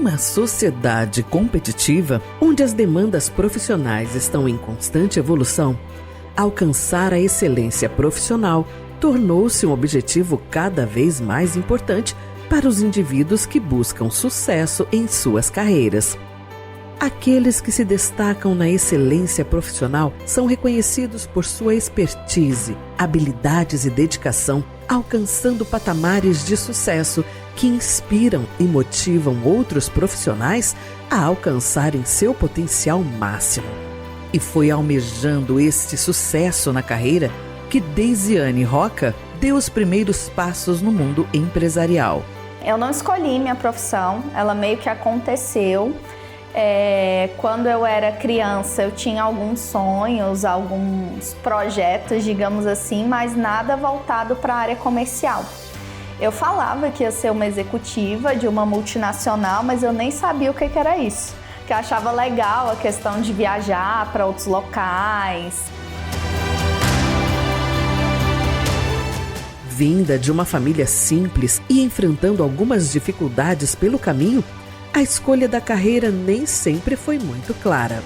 Numa sociedade competitiva, onde as demandas profissionais estão em constante evolução, alcançar a excelência profissional tornou-se um objetivo cada vez mais importante para os indivíduos que buscam sucesso em suas carreiras. Aqueles que se destacam na excelência profissional são reconhecidos por sua expertise, habilidades e dedicação, alcançando patamares de sucesso que inspiram e motivam outros profissionais a alcançarem seu potencial máximo. E foi almejando este sucesso na carreira que Deisiane Roca deu os primeiros passos no mundo empresarial. Eu não escolhi minha profissão, ela meio que aconteceu. Quando eu era criança, eu tinha alguns sonhos, alguns projetos, digamos assim, mas nada voltado para a área comercial. Eu falava que ia ser uma executiva de uma multinacional, mas eu nem sabia o que era isso. Que eu achava legal a questão de viajar para outros locais. Vinda de uma família simples e enfrentando algumas dificuldades pelo caminho, a escolha da carreira nem sempre foi muito clara.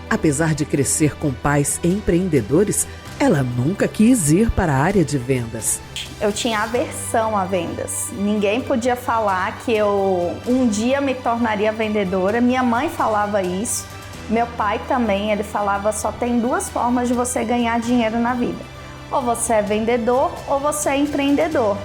Apesar de crescer com pais empreendedores, ela nunca quis ir para a área de vendas. Eu tinha aversão a vendas. Ninguém podia falar que eu um dia me tornaria vendedora. Minha mãe falava isso. Meu pai também, ele falava: só tem duas formas de você ganhar dinheiro na vida. Ou você é vendedor ou você é empreendedor.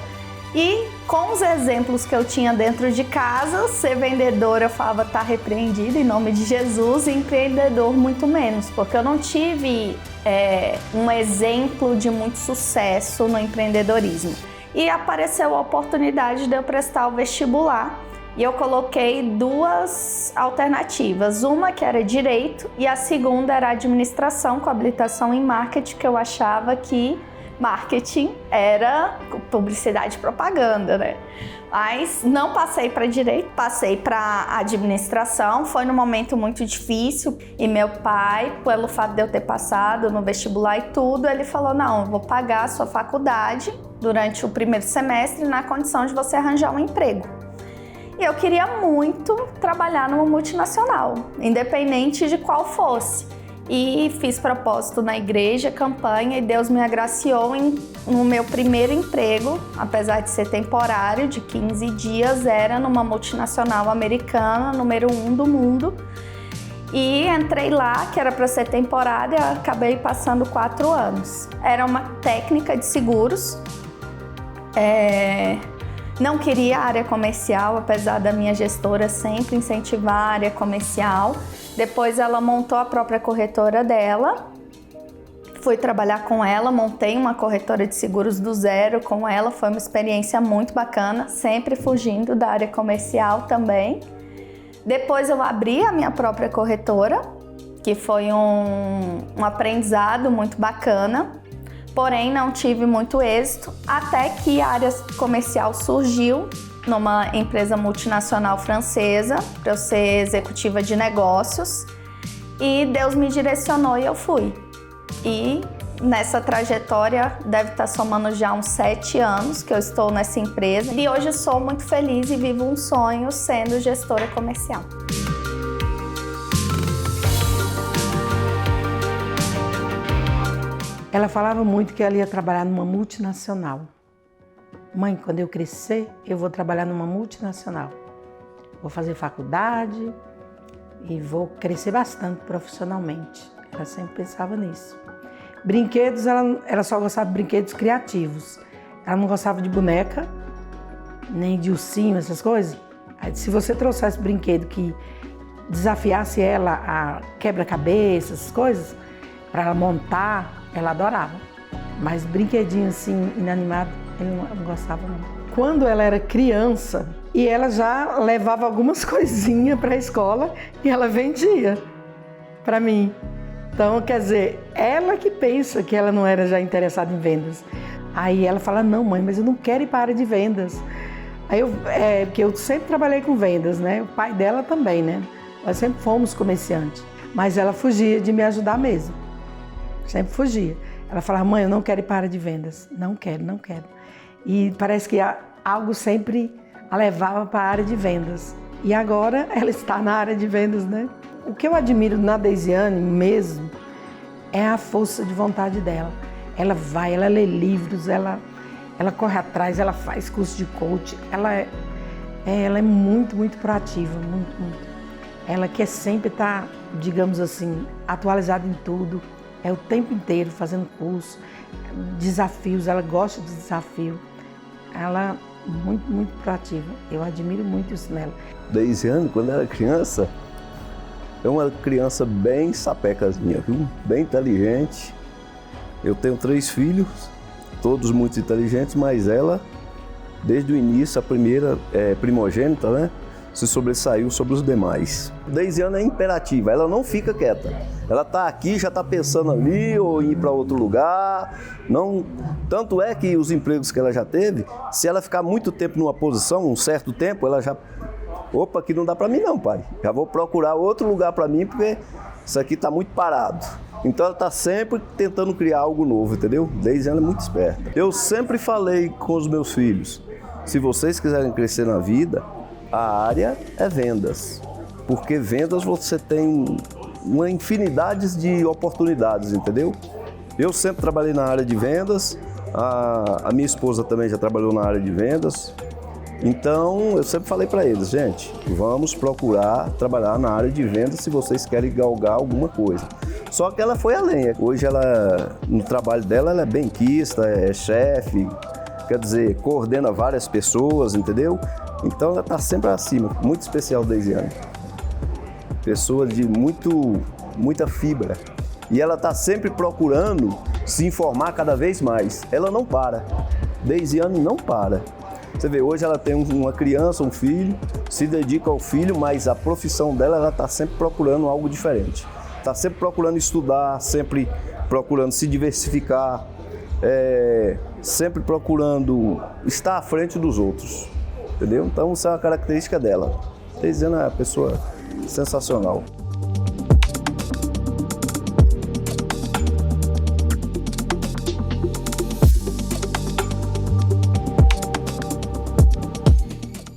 E com os exemplos que eu tinha dentro de casa, ser vendedora eu falava: tá repreendido em nome de Jesus, e empreendedor muito menos, porque eu não tive um exemplo de muito sucesso no empreendedorismo. E apareceu a oportunidade de eu prestar o vestibular e eu coloquei duas alternativas, uma que era direito e a segunda era administração com habilitação em marketing, que eu achava que marketing era publicidade e propaganda, né? Mas não passei para direito, passei para administração. Foi num momento muito difícil e meu pai, pelo fato de eu ter passado no vestibular e tudo, ele falou: não, eu vou pagar a sua faculdade durante o primeiro semestre na condição de você arranjar um emprego. E eu queria muito trabalhar numa multinacional, independente de qual fosse. E fiz propósito na igreja, campanha, e Deus me agraciou no meu primeiro emprego, apesar de ser temporário, de 15 dias, era numa multinacional americana, número 1 do mundo. E entrei lá, que era para ser temporária, acabei passando 4 anos. Era uma técnica de seguros. Não queria área comercial, apesar da minha gestora sempre incentivar a área comercial. Depois ela montou a própria corretora dela, fui trabalhar com ela, montei uma corretora de seguros do zero com ela, foi uma experiência muito bacana, sempre fugindo da área comercial também. Depois eu abri a minha própria corretora, que foi um aprendizado muito bacana, porém não tive muito êxito, até que a área comercial surgiu numa empresa multinacional francesa, para eu ser executiva de negócios, e Deus me direcionou e eu fui. E nessa trajetória deve estar somando já uns 7 anos que eu estou nessa empresa, e hoje sou muito feliz e vivo um sonho sendo gestora comercial. Ela falava muito que ela ia trabalhar numa multinacional. Mãe, quando eu crescer, eu vou trabalhar numa multinacional. Vou fazer faculdade e vou crescer bastante profissionalmente. Ela sempre pensava nisso. Brinquedos, ela só gostava de brinquedos criativos. Ela não gostava de boneca, nem de ursinho, essas coisas. Aí, se você trouxesse brinquedo que desafiasse ela a quebra-cabeça, essas coisas, para ela montar, ela adorava. Mas brinquedinho assim, inanimado, ele não gostava não. Quando ela era criança, e ela já levava algumas coisinhas para a escola e ela vendia para mim. Então, quer dizer, ela que pensa que ela não era já interessada em vendas. Aí ela fala: não, mãe, mas eu não quero ir para a área de vendas. Aí porque eu sempre trabalhei com vendas, né? O pai dela também, né? Nós sempre fomos comerciantes. Mas ela fugia de me ajudar mesmo. Sempre fugia. Ela falava: mãe, eu não quero ir para a área de vendas. Não quero, não quero. E parece que algo sempre a levava para a área de vendas. E agora ela está na área de vendas, né? O que eu admiro na Deisiane mesmo é a força de vontade dela. Ela vai, ela lê livros, ela corre atrás, ela faz curso de coach. Ela é muito, muito proativa, muito, muito. Ela quer sempre estar, digamos assim, atualizada em tudo. É o tempo inteiro fazendo curso, desafios, ela gosta de desafio. Ela é muito, muito proativa. Eu admiro muito isso nela. Deisiane, quando era criança, é uma criança bem sapecazinha, viu? Bem inteligente. Eu tenho 3 filhos, todos muito inteligentes, mas ela, desde o início, a primeira primogênita, né? Se sobressaiu sobre os demais. Deisiane é imperativa, ela não fica quieta. Ela está aqui, já está pensando ali ou ir para outro lugar. Não, tanto é que os empregos que ela já teve, se ela ficar muito tempo numa posição, um certo tempo, ela já... Opa, aqui não dá para mim não, pai. Já vou procurar outro lugar para mim, porque isso aqui está muito parado. Então ela está sempre tentando criar algo novo, entendeu? Deisiane é muito esperta. Eu sempre falei com os meus filhos, se vocês quiserem crescer na vida, a área é vendas, porque vendas você tem uma infinidade de oportunidades, entendeu? Eu sempre trabalhei na área de vendas, a minha esposa também já trabalhou na área de vendas, então eu sempre falei para eles, gente, vamos procurar trabalhar na área de vendas se vocês querem galgar alguma coisa. Só que ela foi além, hoje ela, no trabalho dela, ela é benquista, é chefe, quer dizer, coordena várias pessoas, entendeu? Então ela está sempre acima, muito especial, Deisiane. Pessoa de muita fibra. E ela está sempre procurando se informar cada vez mais. Ela não para. Deisiane não para. Você vê, hoje ela tem uma criança, um filho, se dedica ao filho, mas a profissão dela, ela está sempre procurando algo diferente. Está sempre procurando estudar, sempre procurando se diversificar, sempre procurando estar à frente dos outros. Entendeu? Então, isso é uma característica dela. Deisiane é uma pessoa sensacional.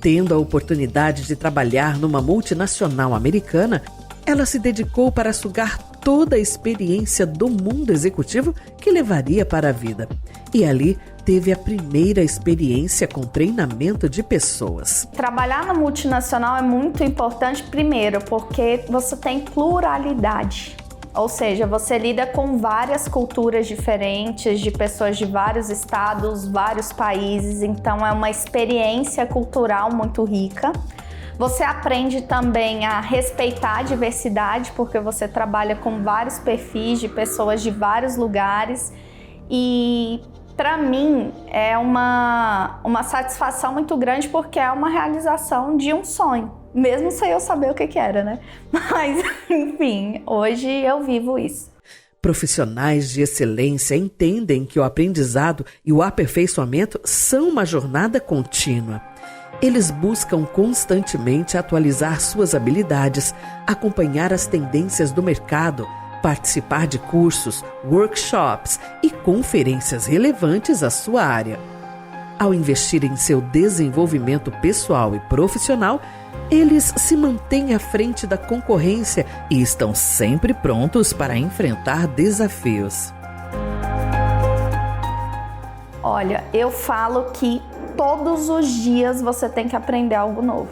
Tendo a oportunidade de trabalhar numa multinacional americana, ela se dedicou para sugar toda a experiência do mundo executivo que levaria para a vida. E ali teve a primeira experiência com treinamento de pessoas. Trabalhar na multinacional é muito importante, primeiro, porque você tem pluralidade. Ou seja, você lida com várias culturas diferentes, de pessoas de vários estados, vários países, então é uma experiência cultural muito rica. Você aprende também a respeitar a diversidade, porque você trabalha com vários perfis de pessoas de vários lugares e para mim é uma satisfação muito grande porque é uma realização de um sonho, mesmo sem eu saber o que era, né? Mas, enfim, hoje eu vivo isso. Profissionais de excelência entendem que o aprendizado e o aperfeiçoamento são uma jornada contínua. Eles buscam constantemente atualizar suas habilidades, acompanhar as tendências do mercado, participar de cursos, workshops e conferências relevantes à sua área. Ao investir em seu desenvolvimento pessoal e profissional, eles se mantêm à frente da concorrência e estão sempre prontos para enfrentar desafios. Olha, eu falo que todos os dias você tem que aprender algo novo.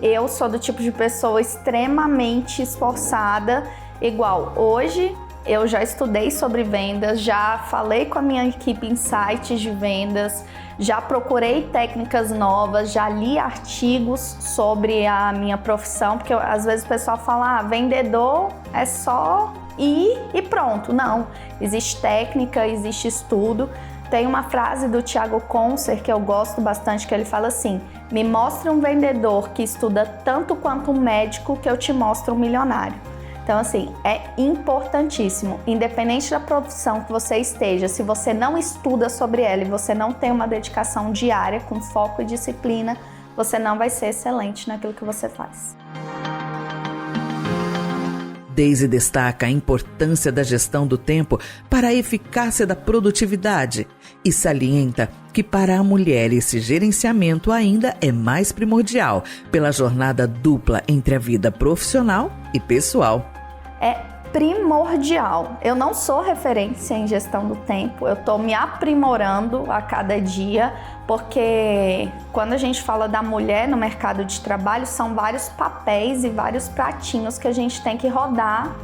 Eu sou do tipo de pessoa extremamente esforçada. Igual, hoje eu já estudei sobre vendas, já falei com a minha equipe em sites de vendas, já procurei técnicas novas, já li artigos sobre a minha profissão, porque às vezes o pessoal fala, vendedor é só ir e pronto. Não, existe técnica, existe estudo. Tem uma frase do Thiago Concer que eu gosto bastante, que ele fala assim: me mostre um vendedor que estuda tanto quanto um médico que eu te mostro um milionário. Então, assim, é importantíssimo, independente da profissão que você esteja, se você não estuda sobre ela e você não tem uma dedicação diária com foco e disciplina, você não vai ser excelente naquilo que você faz. Daisy destaca a importância da gestão do tempo para a eficácia da produtividade e salienta que para a mulher esse gerenciamento ainda é mais primordial pela jornada dupla entre a vida profissional e pessoal. É primordial. Eu não sou referência em gestão do tempo, eu estou me aprimorando a cada dia, porque quando a gente fala da mulher no mercado de trabalho, são vários papéis e vários pratinhos que a gente tem que rodar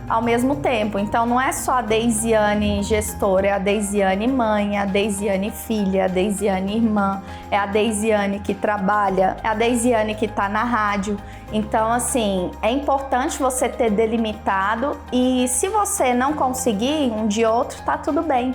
ao mesmo tempo. Então não é só a Deisiane gestora, é a Deisiane mãe, é a Deisiane filha, é a Deisiane irmã, é a Deisiane que trabalha, é a Deisiane que está na rádio. Então assim, é importante você ter delimitado, e se você não conseguir um dia ou outro, tá tudo bem.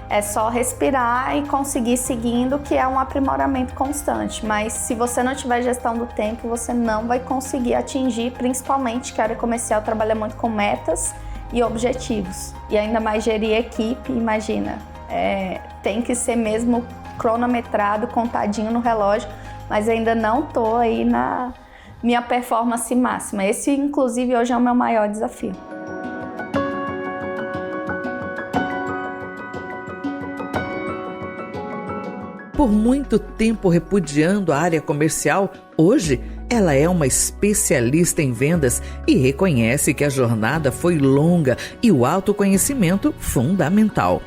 É só respirar e conseguir seguindo, que é um aprimoramento constante. Mas se você não tiver gestão do tempo, você não vai conseguir atingir, principalmente que a área comercial trabalha muito com metas e objetivos. E ainda mais gerir equipe, imagina. Tem que ser mesmo cronometrado, contadinho no relógio, mas ainda não tô aí na minha performance máxima. Esse, inclusive, hoje é o meu maior desafio. Por muito tempo repudiando a área comercial, hoje ela é uma especialista em vendas e reconhece que a jornada foi longa e o autoconhecimento fundamental.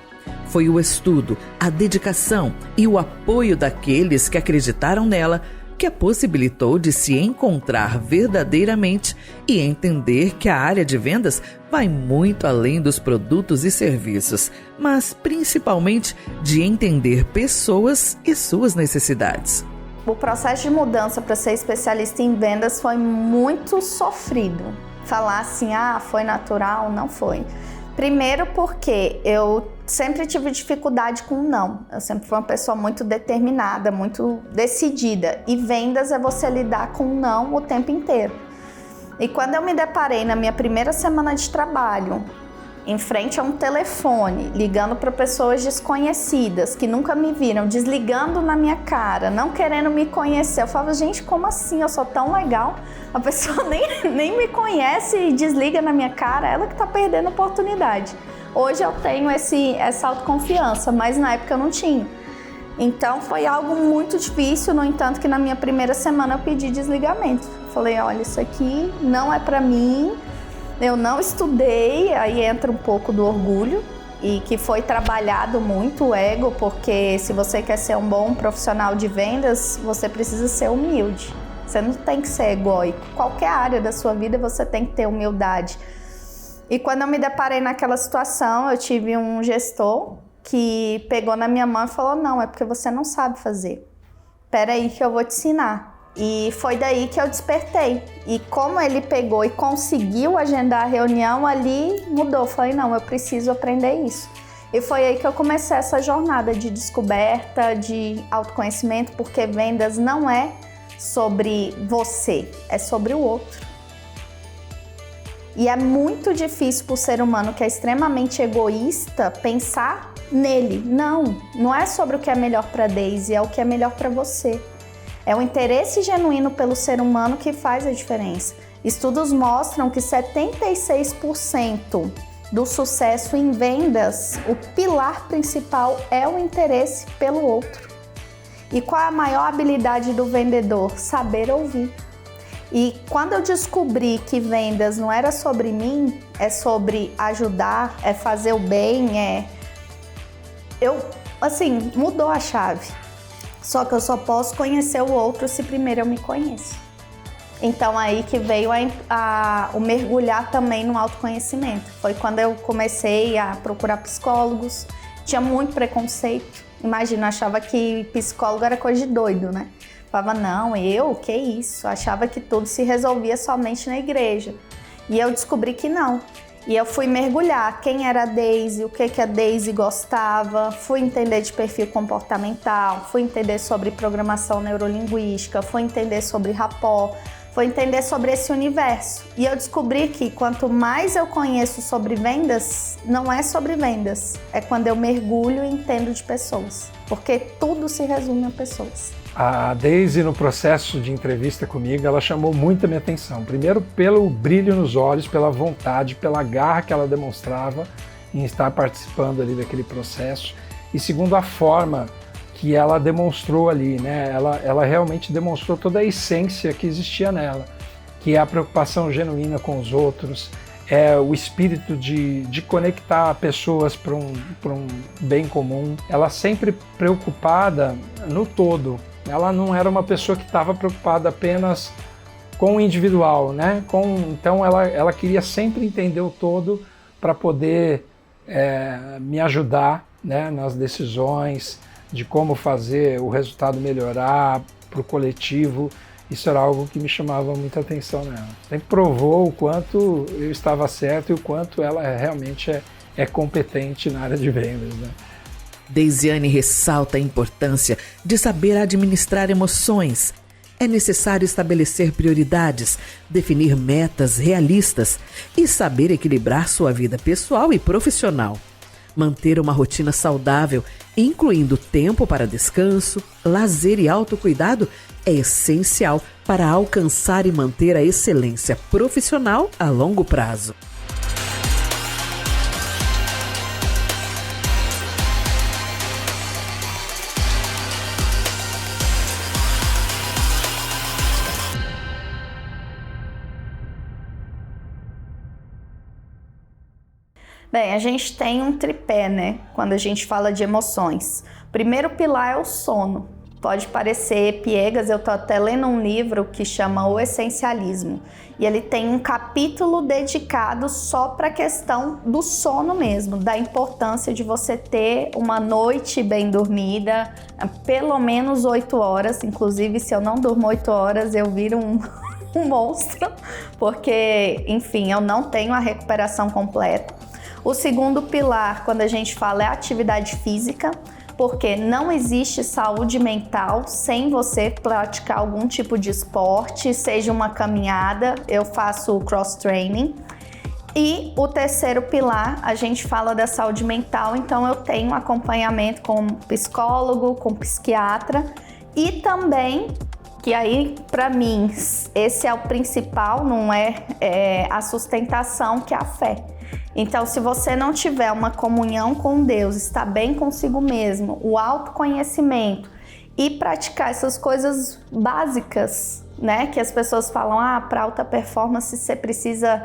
Foi o estudo, a dedicação e o apoio daqueles que acreditaram nela que a possibilitou de se encontrar verdadeiramente e entender que a área de vendas vai muito além dos produtos e serviços, mas principalmente de entender pessoas e suas necessidades. O processo de mudança para ser especialista em vendas foi muito sofrido. Falar assim, foi natural, não foi. Primeiro porque eu sempre tive dificuldade com não. Eu sempre fui uma pessoa muito determinada, muito decidida. E vendas é você lidar com não o tempo inteiro. E quando eu me deparei na minha primeira semana de trabalho, em frente a um telefone, ligando para pessoas desconhecidas, que nunca me viram, desligando na minha cara, não querendo me conhecer. Eu falava, gente, como assim? Eu sou tão legal. A pessoa nem me conhece e desliga na minha cara, ela que está perdendo a oportunidade. Hoje eu tenho essa autoconfiança, mas na época eu não tinha. Então foi algo muito difícil, no entanto que na minha primeira semana eu pedi desligamento. Falei, olha, isso aqui não é para mim, eu não estudei, aí entra um pouco do orgulho, e que foi trabalhado muito o ego, porque se você quer ser um bom profissional de vendas, você precisa ser humilde. Você não tem que ser egóico. Qualquer área da sua vida você tem que ter humildade. E quando eu me deparei naquela situação, eu tive um gestor que pegou na minha mão e falou, não, é porque você não sabe fazer. Espera aí que eu vou te ensinar. E foi daí que eu despertei. E como ele pegou e conseguiu agendar a reunião ali, mudou. Falei, não, eu preciso aprender isso. E foi aí que eu comecei essa jornada de descoberta, de autoconhecimento, porque vendas não é sobre você, é sobre o outro. E é muito difícil para o ser humano que é extremamente egoísta pensar nele. Não é sobre o que é melhor para a Daisy, é o que é melhor para você. É o interesse genuíno pelo ser humano que faz a diferença. Estudos mostram que 76% do sucesso em vendas, o pilar principal é o interesse pelo outro. E qual é a maior habilidade do vendedor? Saber ouvir. E quando eu descobri que vendas não era sobre mim, é sobre ajudar, é fazer o bem, mudou a chave. Só que eu só posso conhecer o outro se primeiro eu me conheço. Então aí que veio o mergulhar também no autoconhecimento. Foi quando eu comecei a procurar psicólogos, tinha muito preconceito. Imagina, eu achava que psicólogo era coisa de doido, né? Falava, não, que isso? Achava que tudo se resolvia somente na igreja. E eu descobri que não. E eu fui mergulhar quem era a Daisy, o que a Daisy gostava, fui entender de perfil comportamental, fui entender sobre programação neurolinguística, fui entender sobre rapport, fui entender sobre esse universo. E eu descobri que quanto mais eu conheço sobre vendas, não é sobre vendas, é quando eu mergulho e entendo de pessoas. porque tudo se resume a pessoas. A Daisy, no processo de entrevista comigo, ela chamou muito a minha atenção. Primeiro, pelo brilho nos olhos, pela vontade, pela garra que ela demonstrava em estar participando ali daquele processo. E segundo, a forma que ela demonstrou ali, né? Ela realmente demonstrou toda a essência que existia nela, que é a preocupação genuína com os outros, é o espírito de conectar pessoas para um bem comum. Ela sempre preocupada no todo. Ela não era uma pessoa que estava preocupada apenas com o individual, né? Então ela queria sempre entender o todo para poder me ajudar, né, nas decisões de como fazer o resultado melhorar para o coletivo. Isso era algo que me chamava muita atenção nela. Sempre provou o quanto eu estava certo e o quanto ela realmente é competente na área de vendas, né? Deisiane ressalta a importância de saber administrar emoções. É necessário estabelecer prioridades, definir metas realistas e saber equilibrar sua vida pessoal e profissional. Manter uma rotina saudável, incluindo tempo para descanso, lazer e autocuidado, é essencial para alcançar e manter a excelência profissional a longo prazo. Bem, a gente tem um tripé, né? Quando a gente fala de emoções. O primeiro pilar é o sono. Pode parecer piegas, eu tô até lendo um livro que chama O Essencialismo. E ele tem um capítulo dedicado só para a questão do sono mesmo, da importância de você ter uma noite bem dormida, pelo menos 8 horas. Inclusive, se eu não durmo 8 horas, eu viro um monstro, porque, enfim, eu não tenho a recuperação completa. O segundo pilar, quando a gente fala, é a atividade física, porque não existe saúde mental sem você praticar algum tipo de esporte, seja uma caminhada, eu faço cross-training. E o terceiro pilar, a gente fala da saúde mental, então eu tenho acompanhamento com psicólogo, com psiquiatra e também, que aí para mim esse é o principal, não é a sustentação, que é a fé. Então, se você não tiver uma comunhão com Deus, estar bem consigo mesmo, o autoconhecimento e praticar essas coisas básicas, né? Que as pessoas falam, para alta performance você precisa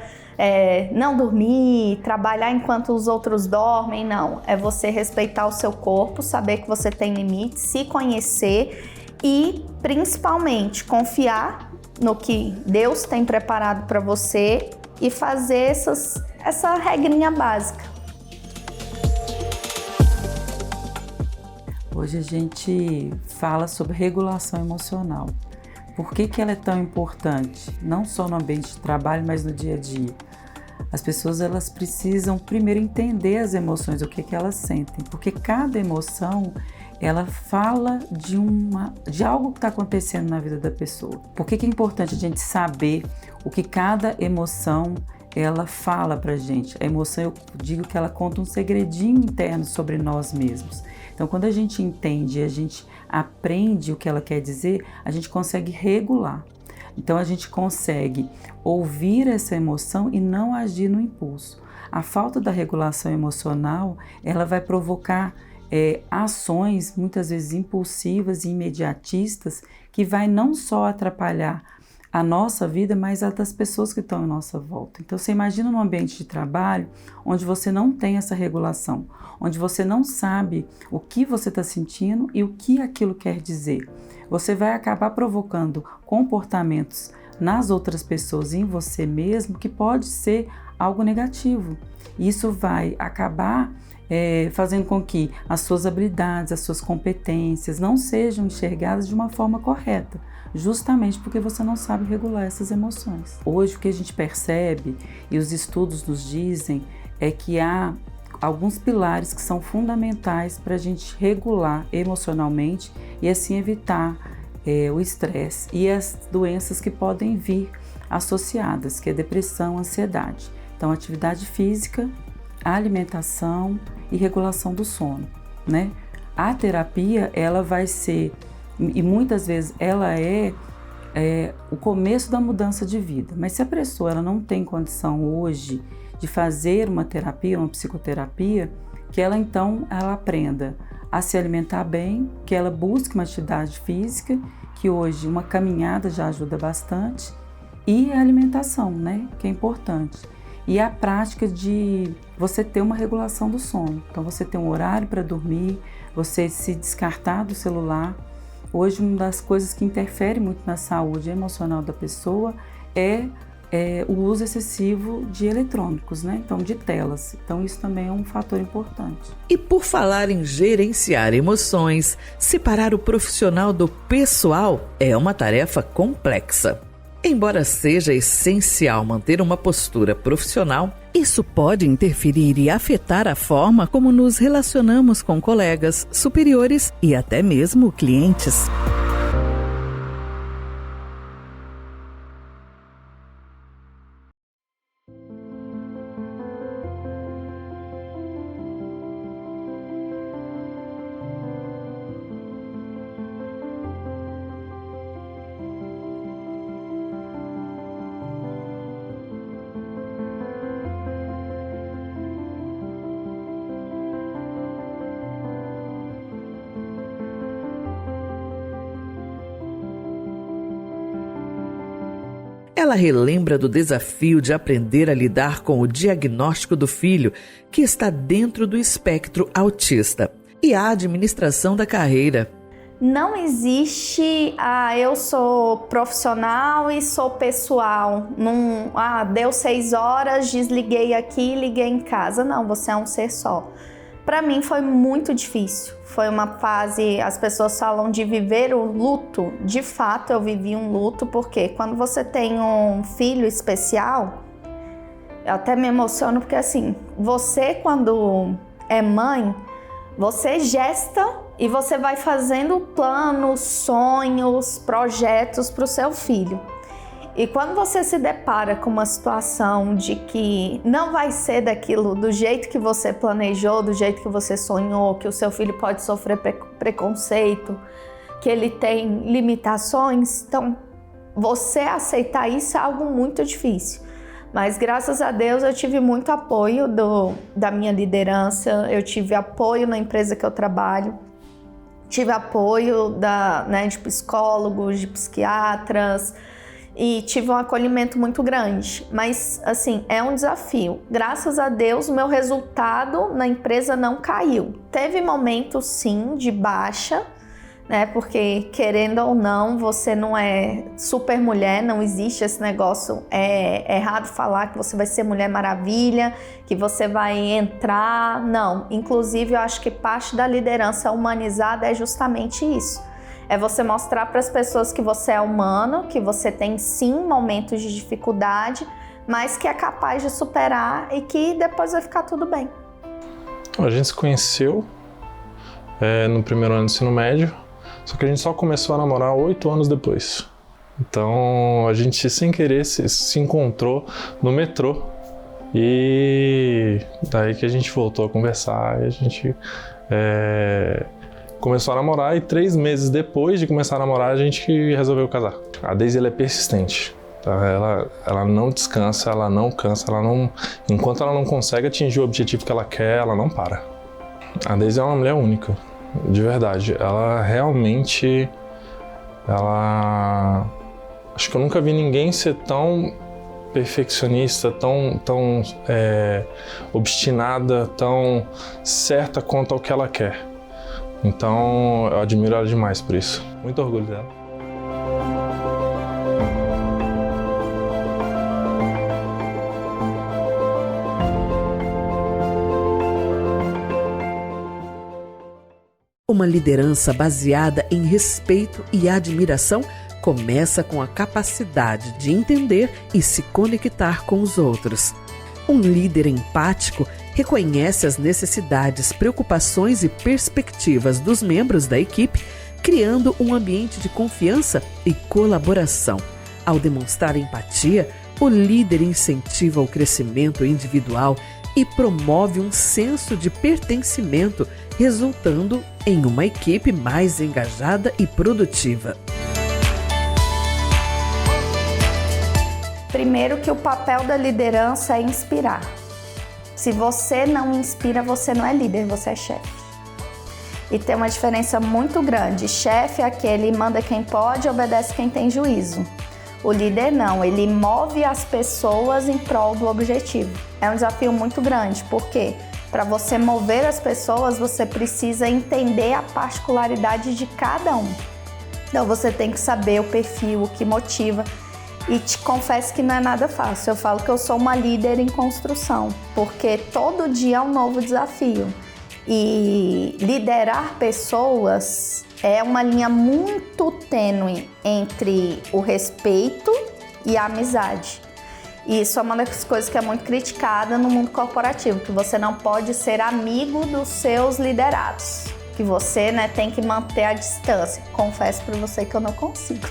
não dormir, trabalhar enquanto os outros dormem. Não, é você respeitar o seu corpo, saber que você tem limites, se conhecer e, principalmente, confiar no que Deus tem preparado para você e fazer essa regrinha básica. Hoje a gente fala sobre regulação emocional. Por que ela é tão importante? Não só no ambiente de trabalho, mas no dia a dia. As pessoas elas precisam primeiro entender as emoções, o que elas sentem, porque cada emoção ela fala de algo que está acontecendo na vida da pessoa. Por que é importante a gente saber o que cada emoção ela fala pra gente? A emoção, eu digo que ela conta um segredinho interno sobre nós mesmos. Então, quando a gente entende, a gente aprende o que ela quer dizer, a gente consegue regular. Então, a gente consegue ouvir essa emoção e não agir no impulso. A falta da regulação emocional, ela vai provocar ações muitas vezes impulsivas e imediatistas que vai não só atrapalhar a nossa vida, mas a das pessoas que estão em nossa volta. Então você imagina num ambiente de trabalho onde você não tem essa regulação, onde você não sabe o que você está sentindo e o que aquilo quer dizer. Você vai acabar provocando comportamentos nas outras pessoas e em você mesmo que pode ser algo negativo. Isso vai acabar fazendo com que as suas habilidades, as suas competências não sejam enxergadas de uma forma correta, justamente porque você não sabe regular essas emoções. Hoje o que a gente percebe, e os estudos nos dizem, é que há alguns pilares que são fundamentais para a gente regular emocionalmente e assim evitar o estresse e as doenças que podem vir associadas, que é depressão, ansiedade. Então, atividade física, alimentação e regulação do sono, né? A terapia, ela vai ser, e muitas vezes ela é o começo da mudança de vida. Mas se a pessoa ela não tem condição hoje de fazer uma terapia, uma psicoterapia, que ela então ela aprenda a se alimentar bem, que ela busque uma atividade física, que hoje uma caminhada já ajuda bastante, e a alimentação, né, que é importante. E a prática de você ter uma regulação do sono. Então você ter um horário para dormir, você se descartar do celular. Hoje uma das coisas que interfere muito na saúde emocional da pessoa é o uso excessivo de eletrônicos, né? Então de telas. Então isso também é um fator importante. E por falar em gerenciar emoções, separar o profissional do pessoal é uma tarefa complexa. Embora seja essencial manter uma postura profissional, isso pode interferir e afetar a forma como nos relacionamos com colegas, superiores e até mesmo clientes. Ela relembra do desafio de aprender a lidar com o diagnóstico do filho, que está dentro do espectro autista, e a administração da carreira. Não existe, eu sou profissional e sou pessoal. Deu 6 horas, desliguei aqui, liguei em casa. Não, você é um ser só. Para mim foi muito difícil. Foi uma fase, as pessoas falam de viver o luto. De fato, eu vivi um luto, porque quando você tem um filho especial, eu até me emociono, porque assim, você quando é mãe, você gesta e você vai fazendo planos, sonhos, projetos para o seu filho. E quando você se depara com uma situação de que não vai ser daquilo do jeito que você planejou, do jeito que você sonhou, que o seu filho pode sofrer preconceito, que ele tem limitações, então você aceitar isso é algo muito difícil. Mas graças a Deus eu tive muito apoio da minha liderança, eu tive apoio na empresa que eu trabalho, tive apoio de psicólogos, de psiquiatras, e tive um acolhimento muito grande, mas assim, é um desafio. Graças a Deus, o meu resultado na empresa não caiu. Teve momentos sim de baixa, né? Porque querendo ou não, você não é super mulher, não existe esse negócio. É errado falar que você vai ser Mulher Maravilha, que você vai entrar. Não, inclusive eu acho que parte da liderança humanizada é justamente isso. É você mostrar para as pessoas que você é humano, que você tem sim momentos de dificuldade, mas que é capaz de superar e que depois vai ficar tudo bem. A gente se conheceu no primeiro ano do ensino médio, só que a gente só começou a namorar 8 anos depois. Então a gente sem querer se encontrou no metrô e daí que a gente voltou a conversar e a gente começou a namorar, e 3 meses depois de começar a namorar, a gente resolveu casar. A Daisy ela é persistente, tá? Ela não descansa, ela não cansa, enquanto ela não consegue atingir o objetivo que ela quer, ela não para. A Daisy é uma mulher única, de verdade. Ela realmente, acho que eu nunca vi ninguém ser tão perfeccionista, tão obstinada, tão certa quanto ao que ela quer. Então, eu admiro ela demais por isso. Muito orgulho dela. Uma liderança baseada em respeito e admiração começa com a capacidade de entender e se conectar com os outros. Um líder empático reconhece as necessidades, preocupações e perspectivas dos membros da equipe, criando um ambiente de confiança e colaboração. Ao demonstrar empatia, o líder incentiva o crescimento individual, e promove um senso de pertencimento, resultando em uma equipe mais engajada e produtiva. Primeiro que o papel da liderança é inspirar. Se você não inspira, você não é líder, você é chefe. E tem uma diferença muito grande. Chefe é aquele que manda quem pode, obedece quem tem juízo. O líder não, ele move as pessoas em prol do objetivo. É um desafio muito grande, porque para você mover as pessoas, você precisa entender a particularidade de cada um. Então você tem que saber o perfil, o que motiva. E te confesso que não é nada fácil. Eu falo que eu sou uma líder em construção, porque todo dia é um novo desafio. E liderar pessoas é uma linha muito tênue entre o respeito e a amizade. E isso é uma das coisas que é muito criticada no mundo corporativo, que você não pode ser amigo dos seus liderados, que você, tem que manter a distância. Confesso para você que eu não consigo.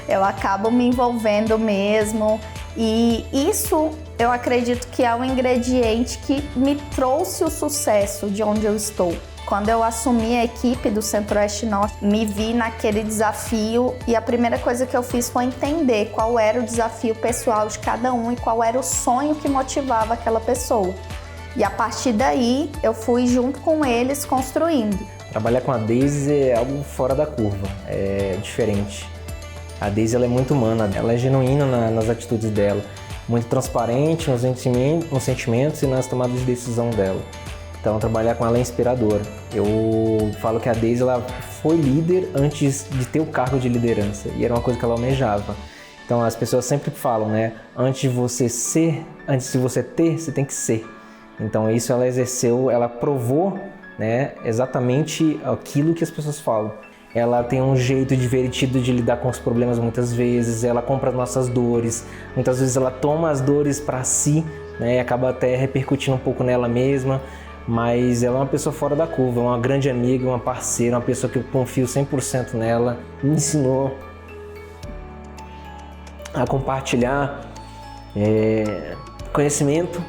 Eu acabo me envolvendo mesmo, e isso eu acredito que é um ingrediente que me trouxe o sucesso de onde eu estou. Quando eu assumi a equipe do Centro-Oeste Norte, me vi naquele desafio e a primeira coisa que eu fiz foi entender qual era o desafio pessoal de cada um e qual era o sonho que motivava aquela pessoa. E a partir daí, eu fui junto com eles construindo. Trabalhar com a Deise é algo fora da curva, é diferente. A Deise ela é muito humana, ela é genuína nas atitudes dela, muito transparente nos sentimentos e nas tomadas de decisão dela. Então, trabalhar com ela é inspirador. Eu falo que a Deise ela foi líder antes de ter o cargo de liderança e era uma coisa que ela almejava. Então, as pessoas sempre falam, antes de você ter, você tem que ser. Então, isso ela exerceu, ela provou, exatamente aquilo que as pessoas falam. Ela tem um jeito divertido de lidar com os problemas muitas vezes, ela compra as nossas dores, muitas vezes ela toma as dores para si, e acaba até repercutindo um pouco nela mesma, mas ela é uma pessoa fora da curva, uma grande amiga, uma parceira, uma pessoa que eu confio 100% nela, me ensinou a compartilhar conhecimento,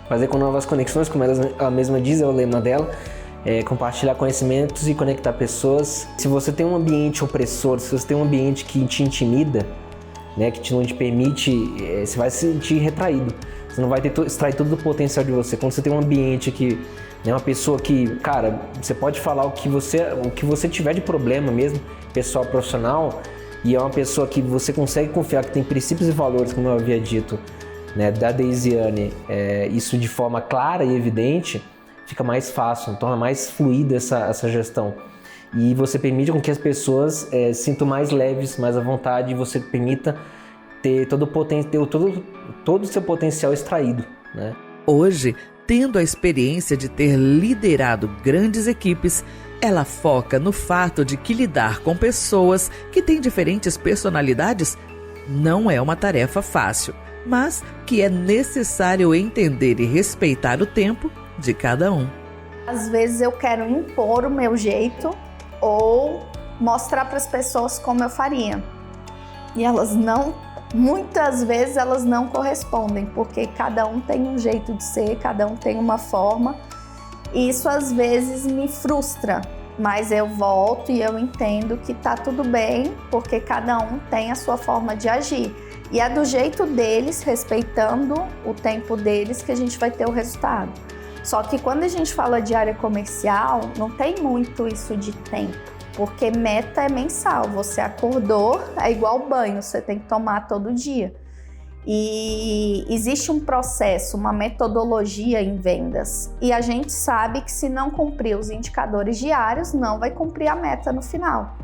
fazer com novas conexões, como ela mesma diz, é o lema dela. Compartilhar conhecimentos e conectar pessoas. Se você tem um ambiente opressor, se você tem um ambiente que te intimida, que não te permite, você vai se sentir retraído. Você não vai extrair todo o potencial de você. Quando você tem um ambiente que uma pessoa que, cara, você pode falar o que você tiver de problema mesmo, pessoal, profissional, e é uma pessoa que você consegue confiar, que tem princípios e valores, como eu havia dito, da Deisiane, isso de forma clara e evidente, fica mais fácil, torna mais fluida essa gestão. E você permite com que as pessoas se sintam mais leves, mais à vontade, e você permita ter todo o seu potencial extraído. Hoje, tendo a experiência de ter liderado grandes equipes, ela foca no fato de que lidar com pessoas que têm diferentes personalidades não é uma tarefa fácil, mas que é necessário entender e respeitar o tempo de cada um. Às vezes eu quero impor o meu jeito ou mostrar para as pessoas como eu faria. E muitas vezes elas não correspondem, porque cada um tem um jeito de ser, cada um tem uma forma. E isso às vezes me frustra, mas eu volto e eu entendo que tá tudo bem, porque cada um tem a sua forma de agir. E é do jeito deles, respeitando o tempo deles, que a gente vai ter o resultado. Só que quando a gente fala de área comercial, não tem muito isso de tempo, porque meta é mensal. Você acordou, é igual banho, você tem que tomar todo dia. E existe um processo, uma metodologia em vendas. E a gente sabe que se não cumprir os indicadores diários, não vai cumprir a meta no final.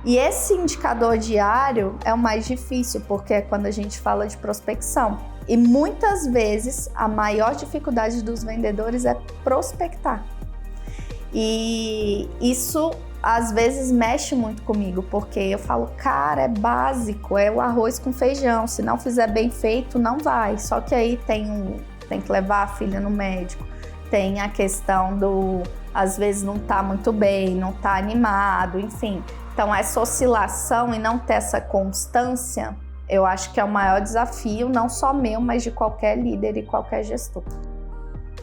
E esse indicador diário é o mais difícil, porque é quando a gente fala de prospecção. E muitas vezes a maior dificuldade dos vendedores é prospectar. E isso às vezes mexe muito comigo, porque eu falo, cara, é básico, é o arroz com feijão, se não fizer bem feito, não vai. Só que aí tem que levar a filha no médico, tem a questão às vezes não tá muito bem, não tá animado, enfim. Então essa oscilação e não ter essa constância, eu acho que é o maior desafio, não só meu, mas de qualquer líder e qualquer gestor.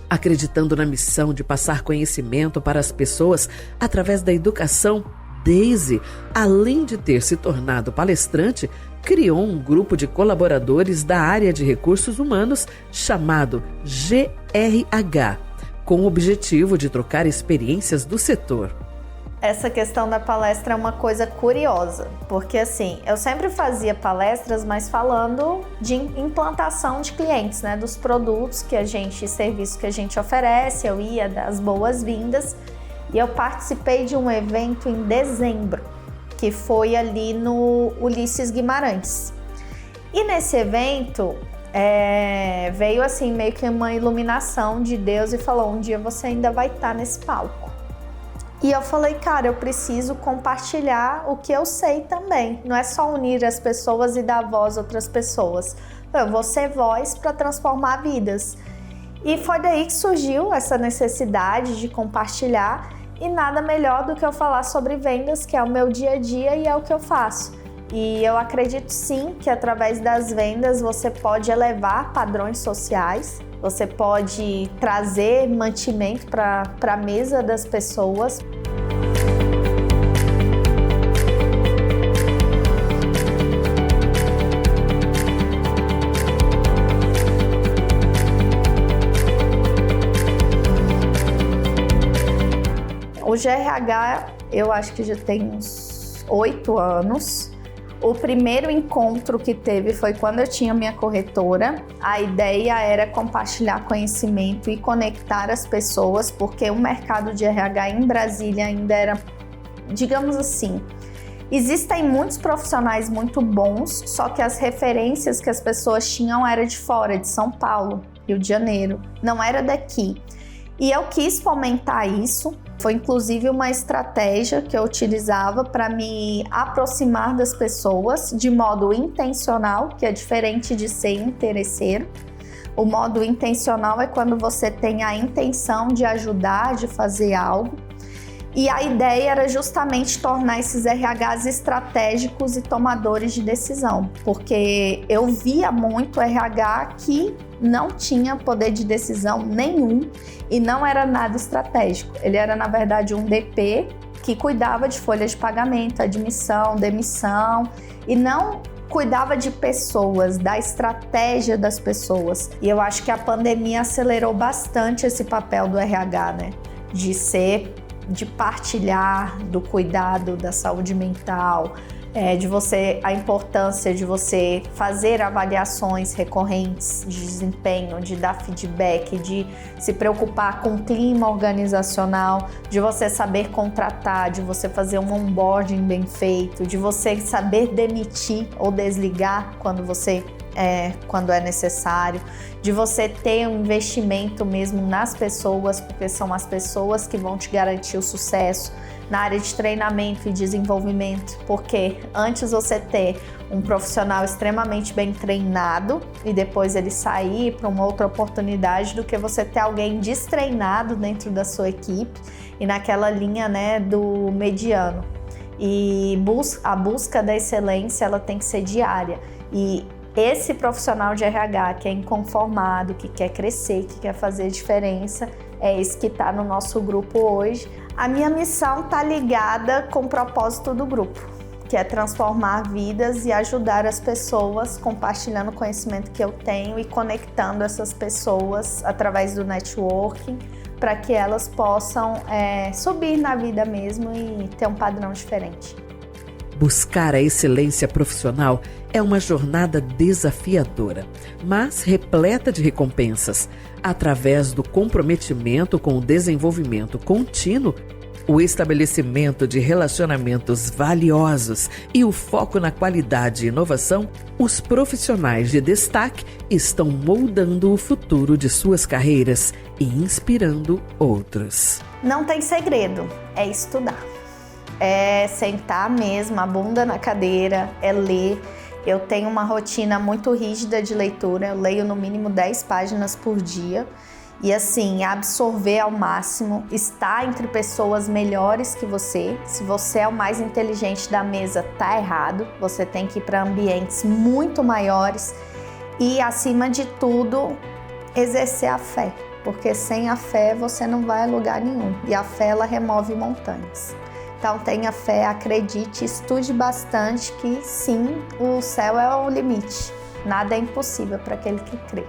Acreditando na missão de passar conhecimento para as pessoas através da educação, Daisy, além de ter se tornado palestrante, criou um grupo de colaboradores da área de recursos humanos chamado GRH, com o objetivo de trocar experiências do setor. Essa questão da palestra é uma coisa curiosa, porque assim, eu sempre fazia palestras, mas falando de implantação de clientes, né, dos produtos serviços que a gente oferece, eu ia dar as boas-vindas e eu participei de um evento em dezembro, que foi ali no Ulisses Guimarães. E nesse evento veio assim meio que uma iluminação de Deus e falou: um dia você ainda vai estar nesse palco. E eu falei, cara, eu preciso compartilhar o que eu sei também. Não é só unir as pessoas e dar voz a outras pessoas. Eu vou ser voz para transformar vidas. E foi daí que surgiu essa necessidade de compartilhar. E nada melhor do que eu falar sobre vendas, que é o meu dia a dia e é o que eu faço. E eu acredito sim que através das vendas você pode elevar padrões sociais. Você pode trazer mantimento para a mesa das pessoas. O GRH, eu acho que já tem uns 8 anos. O primeiro encontro que teve foi quando eu tinha minha corretora. A ideia era compartilhar conhecimento e conectar as pessoas, porque o mercado de RH em Brasília ainda era, digamos assim, existem muitos profissionais muito bons, só que as referências que as pessoas tinham era de fora, de São Paulo, Rio de Janeiro, não era daqui. E eu quis fomentar isso. Foi inclusive uma estratégia que eu utilizava para me aproximar das pessoas de modo intencional, que é diferente de ser interesseiro. O modo intencional é quando você tem a intenção de ajudar, de fazer algo. E a ideia era justamente tornar esses RHs estratégicos e tomadores de decisão, porque eu via muito RH que não tinha poder de decisão nenhum e não era nada estratégico. Ele era, na verdade, um DP que cuidava de folhas de pagamento, admissão, demissão e não cuidava de pessoas, da estratégia das pessoas. E eu acho que a pandemia acelerou bastante esse papel do RH, né? De partilhar do cuidado da saúde mental, a importância de você fazer avaliações recorrentes de desempenho, de dar feedback, de se preocupar com o clima organizacional, de você saber contratar, de você fazer um onboarding bem feito, de você saber demitir ou desligar quando é necessário, de você ter um investimento mesmo nas pessoas, porque são as pessoas que vão te garantir o sucesso na área de treinamento e desenvolvimento, porque antes você ter um profissional extremamente bem treinado e depois ele sair para uma outra oportunidade do que você ter alguém destreinado dentro da sua equipe e naquela linha, né, do mediano. E a busca da excelência, ela tem que ser diária. E esse profissional de RH que é inconformado, que quer crescer, que quer fazer diferença, é esse que está no nosso grupo hoje. A minha missão está ligada com o propósito do grupo, que é transformar vidas e ajudar as pessoas, compartilhando o conhecimento que eu tenho e conectando essas pessoas através do networking, para que elas possam subir na vida mesmo e ter um padrão diferente. Buscar a excelência profissional é uma jornada desafiadora, mas repleta de recompensas. Através do comprometimento com o desenvolvimento contínuo, o estabelecimento de relacionamentos valiosos e o foco na qualidade e inovação, os profissionais de destaque estão moldando o futuro de suas carreiras e inspirando outros. Não tem segredo, é estudar. É sentar mesmo, a bunda na cadeira, é ler. Eu tenho uma rotina muito rígida de leitura, eu leio no mínimo 10 páginas por dia. E assim, absorver ao máximo, estar entre pessoas melhores que você. Se você é o mais inteligente da mesa, tá errado. Você tem que ir para ambientes muito maiores e, acima de tudo, exercer a fé. porque sem a fé você não vai a lugar nenhum. E a fé, ela remove montanhas. Então tenha fé, acredite, estude bastante que sim, o céu é o limite. Nada é impossível para aquele que crê.